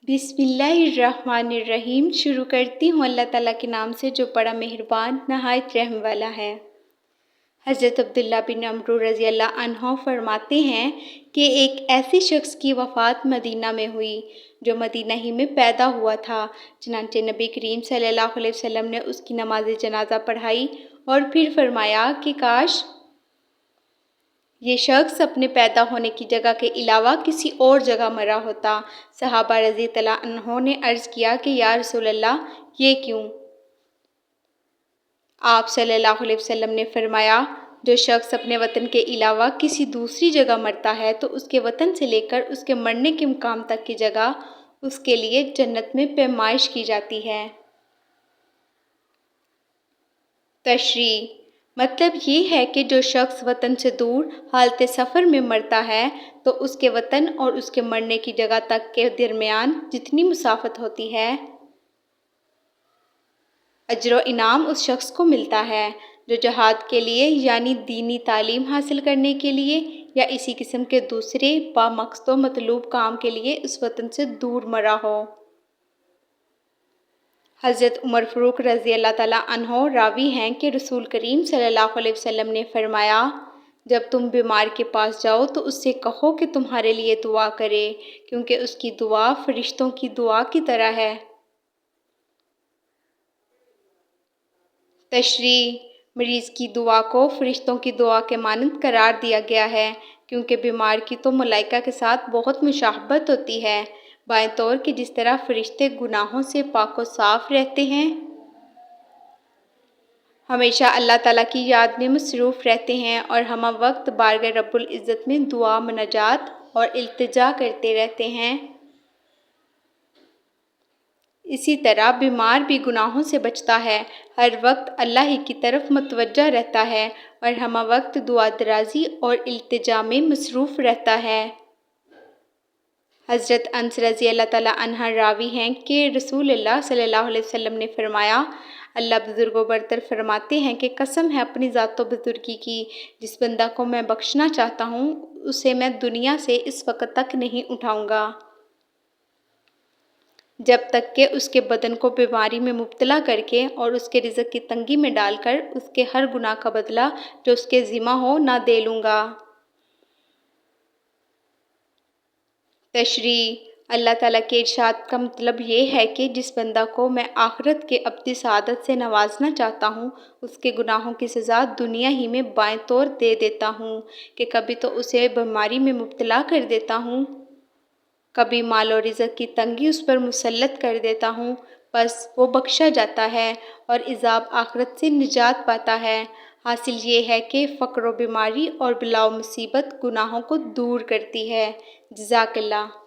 बिस्मिल्लाहिर्रहमानिर्रहीम। शुरू करती हूँ अल्लाह ताला के नाम से जो बड़ा मेहरबान नहायत रहम वाला है। हज़रत अब्दुल्ला बिन अमरू रज़ी अल्लाह अन्हो फरमाते हैं कि एक ऐसे शख्स की वफ़ात मदीना में हुई जो मदीना ही में पैदा हुआ था। चनांचे नबी करीम सल्लल्लाहु अलैहि वसल्लम ने उसकी नमाज जनाजा पढ़ाई और फिर फरमाया कि काश ये शख्स अपने पैदा होने की जगह के अलावा किसी और जगह मरा होता। सहाबा रज़ी अल्लाह अन्हों ने अर्ज़ किया कि या रसूल अल्लाह, ये क्यों? आप सल्लल्लाहु अलैहि वसल्लम ने फरमाया, जो शख्स अपने वतन के अलावा किसी दूसरी जगह मरता है तो उसके वतन से लेकर उसके मरने के मुकाम तक की जगह उसके लिए जन्नत में पैमाइश की जाती है। तशरीह मतलब ये है कि जो शख्स वतन से दूर हालत सफ़र में मरता है तो उसके वतन और उसके मरने की जगह तक के दरमियान जितनी मुसाफत होती है, अजर व इनाम उस शख्स को मिलता है जो जहाद के लिए यानी दीनी तालीम हासिल करने के लिए या इसी किस्म के दूसरे बामक़सद व मतलूब काम के लिए उस वतन से दूर मरा हो। हज़रत उमर फ़ारूक रज़ी अल्लाह ताला अन्हो रावी हैं कि रसूल करीम सल्लल्लाहु अलैहि वसल्लम ने फरमाया, जब तुम बीमार के पास जाओ तो उससे कहो कि तुम्हारे लिए दुआ करे, क्योंकि उसकी दुआ फरिश्तों की दुआ की तरह है। तशरीह मरीज़ की दुआ को फरिश्तों की दुआ के मानंद करार दिया गया है, क्योंकि बीमार की तो मलाइका के साथ बहुत मुशाहबत होती है, बाएं तौर कि जिस तरह फरिश्ते गुनाहों से पाक व साफ़ रहते हैं, हमेशा अल्लाह ताला की याद में मसरूफ़ रहते हैं और हम वक्त बारगाह रब्बुल इज़्ज़त में दुआ मुनाजात और इल्तिजा करते रहते हैं। इसी तरह बीमार भी गुनाहों से बचता है, हर वक्त अल्लाह ही की तरफ मुतवज्जा रहता है और हम वक्त दुआ दराजी और इल्तिजा में मसरूफ़ रहता है। हज़रत अनस रज़ी अल्लाह ताला अन्हा रावी हैं कि रसूलुल्लाह सल्लल्लाहु अलैहि वसल्लम ने फरमाया, अल्लाह बुज़ुर्गों बरतर फरमाते हैं कि कसम है अपनी ज़ातो बुज़ुर्गी की, जिस बंदा को मैं बख्शना चाहता हूँ उसे मैं दुनिया से इस वक्त तक नहीं उठाऊँगा जब तक कि उसके बदन को बीमारी में मुब्तला करके और उसके रिज़्क़ की तंगी में डालकर उसके हर गुनाह का बदला जो उसके ज़िम्मा हो ना दे लूँगा। तशरीह अल्लाह ताला के इरशाद का मतलब ये है कि जिस बंदा को मैं आखिरत के अब्दी सआदत से नवाजना चाहता हूँ उसके गुनाहों की सज़ा दुनिया ही में बाएं तौर दे देता हूँ कि कभी तो उसे बीमारी में मुब्तला कर देता हूँ, कभी माल और रिज़्क़ की तंगी उस पर मुसल्लत कर देता हूँ, बस वो बख्शा जाता है और इज़ाब आखिरत से निजात पाता है। हासिल ये है कि फ़क्र व बीमारी और बला व मुसीबत गुनाहों को दूर करती है। जज़ाकल्लाह।